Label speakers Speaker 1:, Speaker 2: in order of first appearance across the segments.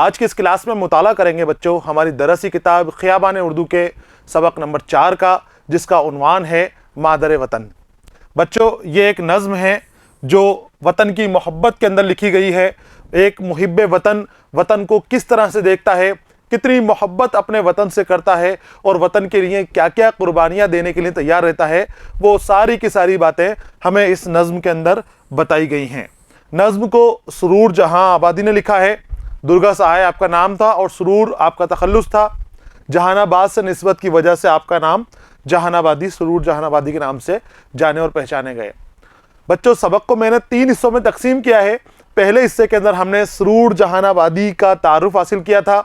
Speaker 1: آج کی اس کلاس میں مطالعہ کریں گے بچوں ہماری درسی کتاب خیابان اردو کے سبق نمبر 4 کا، جس کا عنوان ہے مادر وطن۔ بچوں یہ ایک نظم ہے جو وطن کی محبت کے اندر لکھی گئی ہے۔ ایک محب وطن وطن کو کس طرح سے دیکھتا ہے، کتنی محبت اپنے وطن سے کرتا ہے اور وطن کے لیے کیا کیا قربانیاں دینے کے لیے تیار رہتا ہے، وہ ساری کی ساری باتیں ہمیں اس نظم کے اندر بتائی گئی ہیں۔ نظم کو سرور جہاں آبادی نے لکھا ہے۔ درگا سہائے آپ کا نام تھا اور سرور آپ کا تخلص تھا۔ جہان آباد سے نسبت کی وجہ سے آپ کا نام جہان آبادی، سرور جہان آبادی کے نام سے جانے اور پہچانے گئے۔ بچوں سبق کو میں نے 3 حصوں میں تقسیم کیا ہے۔ پہلے حصے کے اندر ہم نے سرور جہان آبادی کا تعارف حاصل کیا تھا،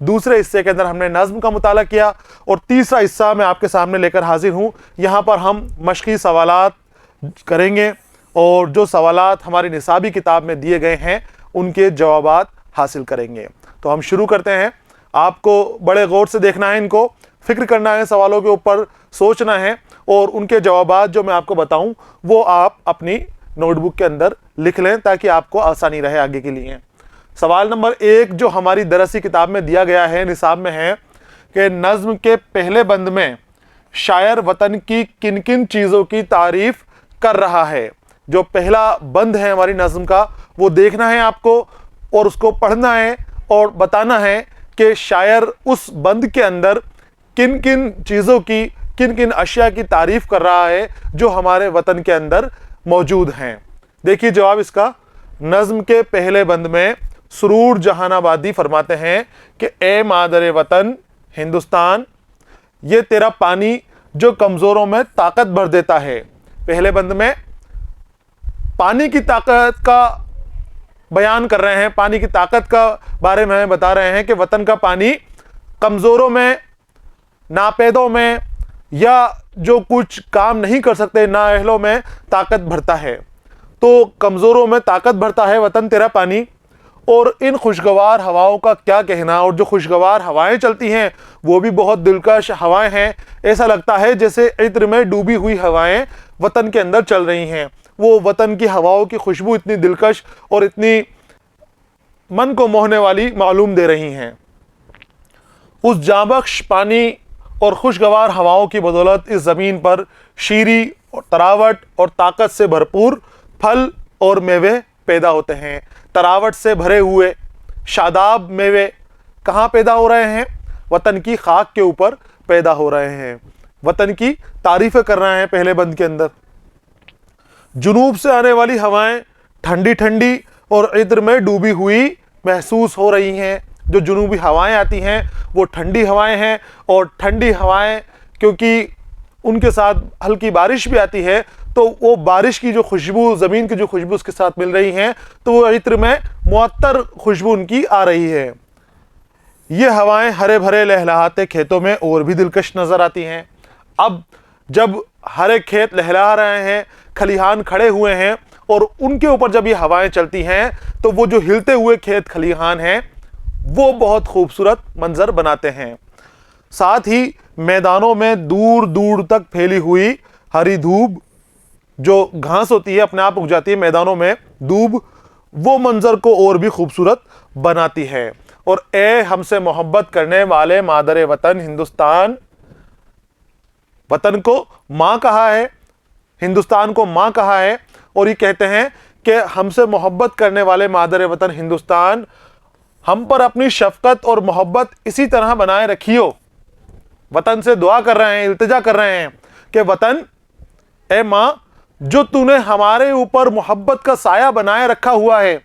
Speaker 1: دوسرے حصے کے اندر ہم نے نظم کا مطالعہ کیا، اور تیسرا حصہ میں آپ کے سامنے لے کر حاضر ہوں۔ یہاں پر ہم مشقی سوالات کریں گے اور جو سوالات ہماری نصابی کتاب میں دیے گئے ہیں ان کے جوابات حاصل کریں گے۔ تو ہم شروع کرتے ہیں۔ آپ کو بڑے غور سے دیکھنا ہے، ان کو فکر کرنا ہے، سوالوں کے اوپر سوچنا ہے، اور ان کے جوابات جو میں آپ کو بتاؤں وہ آپ اپنی نوٹ بک کے اندر لکھ لیں تاکہ آپ کو آسانی رہے آگے کے لیے۔ سوال نمبر 1 جو ہماری درسی کتاب میں دیا گیا ہے، نصاب میں ہے کہ نظم کے پہلے بند میں شاعر وطن کی کن کن چیزوں کی تعریف کر رہا ہے۔ جو پہلا بند ہے ہماری نظم کا وہ دیکھنا ہے آپ کو، اور اس کو پڑھنا ہے اور بتانا ہے کہ شاعر اس بند کے اندر کن کن چیزوں کی، کن کن اشیاء کی تعریف کر رہا ہے جو ہمارے وطن کے اندر موجود ہیں۔ دیکھیے جواب اس کا۔ نظم کے پہلے بند میں سرور جہان آبادی فرماتے ہیں کہ اے مادر وطن ہندوستان، یہ تیرا پانی جو کمزوروں میں طاقت بھر دیتا ہے۔ پہلے بند میں پانی کی طاقت کا بیان کر رہے ہیں، پانی کی طاقت کا بارے میں بتا رہے ہیں کہ وطن کا پانی کمزوروں میں، ناپیدوں میں، یا جو کچھ کام نہیں کر سکتے نااہلوں میں طاقت بھرتا ہے۔ تو کمزوروں میں طاقت بھرتا ہے وطن تیرا پانی۔ اور ان خوشگوار ہواؤں کا کیا کہنا، اور جو خوشگوار ہوائیں چلتی ہیں وہ بھی بہت دلکش ہوائیں ہیں۔ ایسا لگتا ہے جیسے عطر میں ڈوبی ہوئی ہوائیں وطن کے اندر چل رہی ہیں۔ وہ وطن کی ہواؤں کی خوشبو اتنی دلکش اور اتنی من کو موہنے والی معلوم دے رہی ہیں۔ اس جاں بخش پانی اور خوشگوار ہواؤں کی بدولت اس زمین پر شیریں اور تراوٹ اور طاقت سے بھرپور پھل اور میوے پیدا ہوتے ہیں۔ تراوٹ سے بھرے ہوئے شاداب میوے کہاں پیدا ہو رہے ہیں؟ وطن کی خاک کے اوپر پیدا ہو رہے ہیں۔ وطن کی تعریفیں کر رہے ہیں پہلے بند کے اندر۔ جنوب سے آنے والی ہوائیں ٹھنڈی ٹھنڈی اور عطر میں ڈوبی ہوئی محسوس ہو رہی ہیں۔ جو جنوبی ہوائیں آتی ہیں وہ ٹھنڈی ہوائیں ہیں، اور ٹھنڈی ہوائیں کیونکہ ان کے ساتھ ہلکی بارش بھی آتی ہے تو وہ بارش کی جو خوشبو، زمین کی جو خوشبو اس کے ساتھ مل رہی ہیں تو وہ عطر میں معطر خوشبو ان کی آ رہی ہے۔ یہ ہوائیں ہرے بھرے لہلہاتے کھیتوں میں اور بھی دلکش نظر آتی ہیں۔ اب جب ہرے کھیت لہلا رہے ہیں، کھلیہان کھڑے ہوئے ہیں، اور ان کے اوپر جب یہ ہوائیں چلتی ہیں تو وہ جو ہلتے ہوئے کھیت کھلیہان ہیں وہ بہت خوبصورت منظر بناتے ہیں۔ ساتھ ہی میدانوں میں دور دور تک پھیلی ہوئی ہری دھوب، جو گھاس ہوتی ہے اپنے آپ اگ جاتی ہے میدانوں میں دھوب، وہ منظر کو اور بھی خوبصورت بناتی ہے۔ اور اے ہم سے محبت کرنے والے مادر وطن ہندوستان، وطن کو ماں کہا ہے، ہندوستان کو ماں کہا ہے، اور یہ کہتے ہیں کہ ہم سے محبت کرنے والے مادر وطن ہندوستان، ہم پر اپنی شفقت اور محبت اسی طرح بنائے رکھیو۔ وطن سے دعا کر رہے ہیں، التجا کر رہے ہیں کہ وطن، اے ماں، جو تو نے ہمارے اوپر محبت کا سایہ بنائے رکھا ہوا ہے،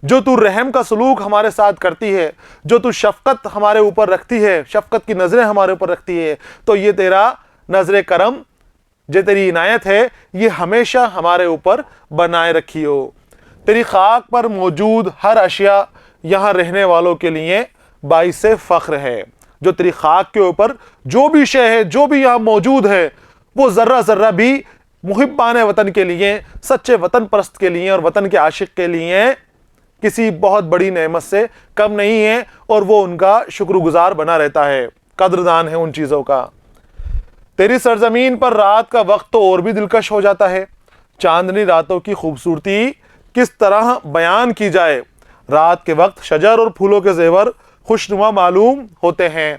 Speaker 1: جو تو رحم کا سلوک ہمارے ساتھ کرتی ہے، جو تو شفقت ہمارے اوپر رکھتی ہے، شفقت کی نظریں ہمارے اوپر رکھتی ہے، تو یہ تیرا نظر کرم، جو تیری عنایت ہے، یہ ہمیشہ ہمارے اوپر بنائے رکھی ہو۔ تیری خاک پر موجود ہر اشیاء یہاں رہنے والوں کے لیے باعث فخر ہے۔ جو تیری خاک کے اوپر جو بھی شے ہے، جو بھی یہاں موجود ہے، وہ ذرہ ذرہ بھی محبان وطن کے لیے، سچے وطن پرست کے لیے اور وطن کے عاشق کے لیے کسی بہت بڑی نعمت سے کم نہیں ہے، اور وہ ان کا شکر گزار بنا رہتا ہے، قدردان ہے ان چیزوں کا۔ تیری سرزمین پر رات کا وقت تو اور بھی دلکش ہو جاتا ہے۔ چاندنی راتوں کی خوبصورتی کس طرح بیان کی جائے۔ رات کے وقت شجر اور پھولوں کے زیور خوشنما معلوم ہوتے ہیں.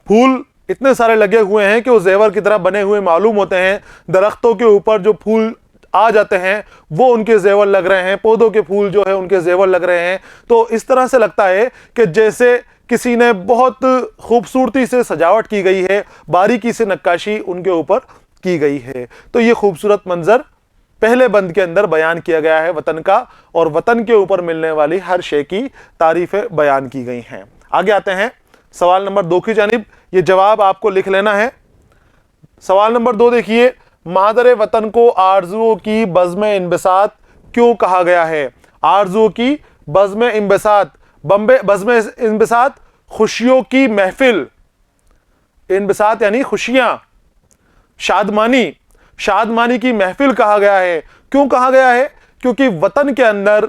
Speaker 1: پھول اتنے سارے لگے ہوئے ہیں کہ وہ زیور کی طرح بنے ہوئے معلوم ہوتے ہیں. درختوں کے اوپر جو پھول آ جاتے ہیں وہ ان کے زیور لگ رہے ہیں, پودوں کے پھول جو ہے ان کے زیور لگ رہے ہیں. تو اس طرح سے لگتا ہے کہ جیسے کسی نے بہت خوبصورتی سے سجاوٹ کی گئی ہے, باریکی سے نقاشی ان کے اوپر کی گئی ہے. تو یہ خوبصورت منظر پہلے بند کے اندر بیان کیا گیا ہے وطن کا, اور وطن کے اوپر ملنے والی ہر شے کی تعریفیں بیان کی گئی ہیں. آگے آتے ہیں سوال نمبر 2 کی جانب. یہ جواب آپ کو لکھ لینا ہے. سوال نمبر 2 دیکھیے, مادر وطن کو آرزوؤں کی بزم انبساط کیوں کہا گیا ہے؟ آرزوؤں کی بزم انبساط, بزم انبساط خوشیوں کی محفل, انبساط یعنی خوشیاں, شادمانی, شادمانی کی محفل کہا گیا ہے. کیوں کہا گیا ہے؟ کیونکہ وطن کے اندر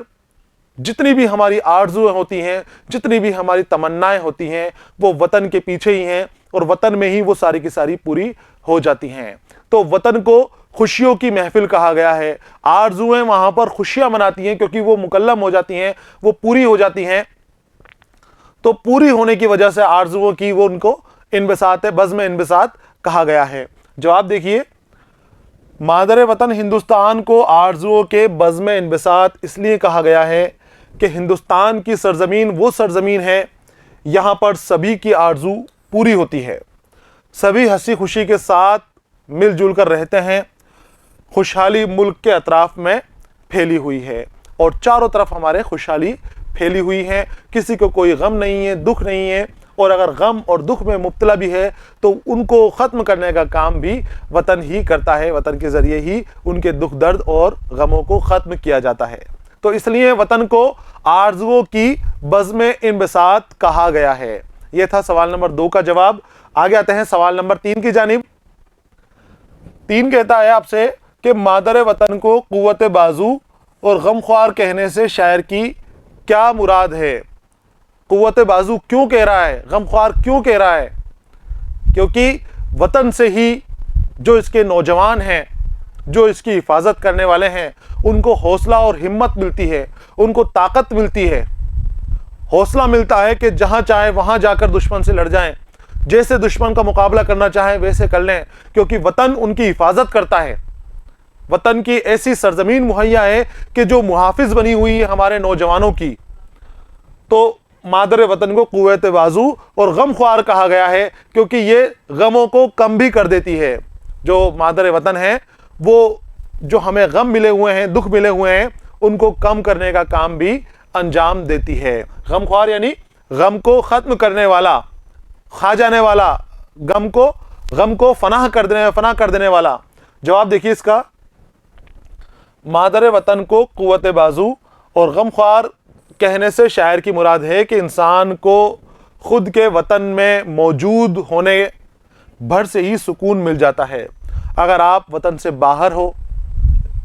Speaker 1: جتنی بھی ہماری آرزویں ہوتی ہیں, جتنی بھی ہماری تمنائیں ہوتی ہیں, وہ وطن کے پیچھے ہی ہیں, اور وطن میں ہی وہ ساری کی ساری پوری ہو جاتی ہیں. تو وطن کو خوشیوں کی محفل کہا گیا ہے. آرزویں وہاں پر خوشیاں مناتی ہیں کیونکہ وہ مکلم ہو جاتی ہیں, وہ پوری ہو جاتی ہیں. تو پوری ہونے کی وجہ سے آرزوؤں کی وہ ان کو انبساط ہے, بزم انبساط کہا گیا ہے. جواب دیکھیے, مادر وطن ہندوستان کو آرزوؤں کے بزم انبساط اس لیے کہا گیا ہے کہ ہندوستان کی سرزمین وہ سرزمین ہے یہاں پر سبھی کی آرزو پوری ہوتی ہے, سبھی ہنسی خوشی کے ساتھ مل جل کر رہتے ہیں, خوشحالی ملک کے اطراف میں پھیلی ہوئی ہے, اور چاروں طرف ہمارے خوشحالی پھیلی ہوئی ہے. کسی کو کوئی غم نہیں ہے, دکھ نہیں ہے, اور اگر غم اور دکھ میں مبتلا بھی ہے تو ان کو ختم کرنے کا کام بھی وطن ہی کرتا ہے. وطن کے ذریعے ہی ان کے دکھ درد اور غموں کو ختم کیا جاتا ہے. تو اس لیے وطن کو آرزوؤں کی بزم انبساط کہا گیا ہے. یہ تھا سوال نمبر 2 کا جواب. آگے آتے ہیں سوال نمبر 3 کی جانب. 3 کہتا ہے آپ سے کہ مادر وطن کو قوت بازو اور غمخوار کہنے سے شاعر کی کیا مراد ہے؟ قوت بازو کیوں کہہ رہا ہے, غمخوار کیوں کہہ رہا ہے؟ کیونکہ وطن سے ہی جو اس کے نوجوان ہیں, جو اس کی حفاظت کرنے والے ہیں, ان کو حوصلہ اور ہمت ملتی ہے, ان کو طاقت ملتی ہے, حوصلہ ملتا ہے کہ جہاں چاہے وہاں جا کر دشمن سے لڑ جائیں, جیسے دشمن کا مقابلہ کرنا چاہیں ویسے کر لیں, کیونکہ وطن ان کی حفاظت کرتا ہے. وطن کی ایسی سرزمین مہیا ہے کہ جو محافظ بنی ہوئی ہے ہمارے نوجوانوں کی. تو مادر وطن کو قوت بازو اور غمخوار کہا گیا ہے کیونکہ یہ غموں کو کم بھی کر دیتی ہے. جو مادر وطن ہے وہ جو ہمیں غم ملے ہوئے ہیں, دکھ ملے ہوئے ہیں, ان کو کم کرنے کا کام بھی انجام دیتی ہے. غمخوار یعنی غم کو ختم کرنے والا, کھا جانے والا, غم کو فنا کر دینے والا. جواب دیکھیے اس کا, مادر وطن کو قوت بازو اور غمخوار کہنے سے شاعر کی مراد ہے کہ انسان کو خود کے وطن میں موجود ہونے بھر سے ہی سکون مل جاتا ہے. اگر آپ وطن سے باہر ہو,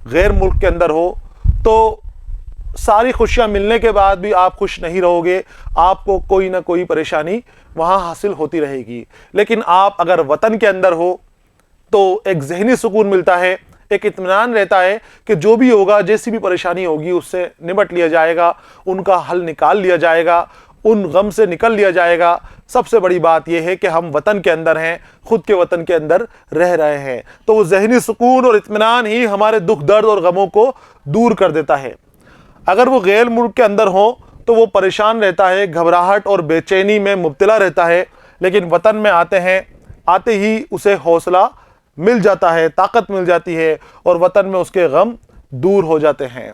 Speaker 1: غیر ملک کے اندر ہو, تو ساری خوشیاں ملنے کے بعد بھی آپ خوش نہیں رہو گے, آپ کو کوئی نہ کوئی پریشانی وہاں حاصل ہوتی رہے گی. لیکن آپ اگر وطن کے اندر ہو تو ایک ذہنی سکون ملتا ہے, ایک اطمینان رہتا ہے کہ جو بھی ہوگا, جیسی بھی پریشانی ہوگی اس سے نمٹ لیا جائے گا, ان کا حل نکال لیا جائے گا, ان غم سے نکل لیا جائے گا. سب سے بڑی بات یہ ہے کہ ہم وطن کے اندر ہیں, خود کے وطن کے اندر رہ رہے ہیں. تو وہ ذہنی سکون اور اطمینان ہی ہمارے دکھ درد اور غموں کو دور کر دیتا ہے. اگر وہ غیر ملک کے اندر ہو تو وہ پریشان رہتا ہے, گھبراہٹ اور بے چینی میں مبتلا رہتا ہے. لیکن وطن میں آتے ہی اسے حوصلہ مل جاتا ہے, طاقت مل جاتی ہے, اور وطن میں اس کے غم دور ہو جاتے ہیں.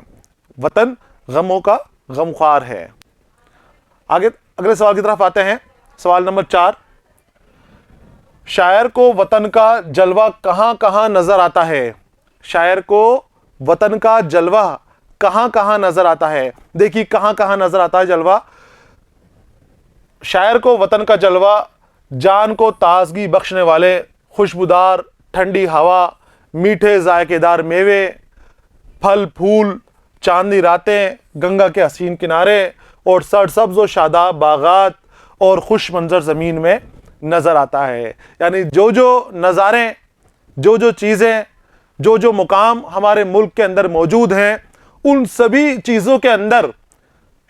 Speaker 1: وطن غموں کا غمخوار ہے. آگے اگلے سوال کی طرف آتے ہیں. سوال نمبر 4, شاعر کو وطن کا جلوہ کہاں کہاں نظر آتا ہے؟ شاعر کو وطن کا جلوہ کہاں کہاں نظر آتا ہے؟ دیکھیے کہاں کہاں نظر آتا ہے جلوہ. شاعر کو وطن کا جلوہ جان کو تازگی بخشنے والے خوشبودار ٹھنڈی ہوا, میٹھے ذائقے دار میوے, پھل پھول, چاندنی راتیں, گنگا کے حسین کنارے, اور سرسبز و شاداب باغات اور خوش منظر زمین میں نظر آتا ہے. یعنی جو نظارے, جو چیزیں, جو مقام ہمارے ملک کے اندر موجود ہیں, ان سبھی چیزوں کے اندر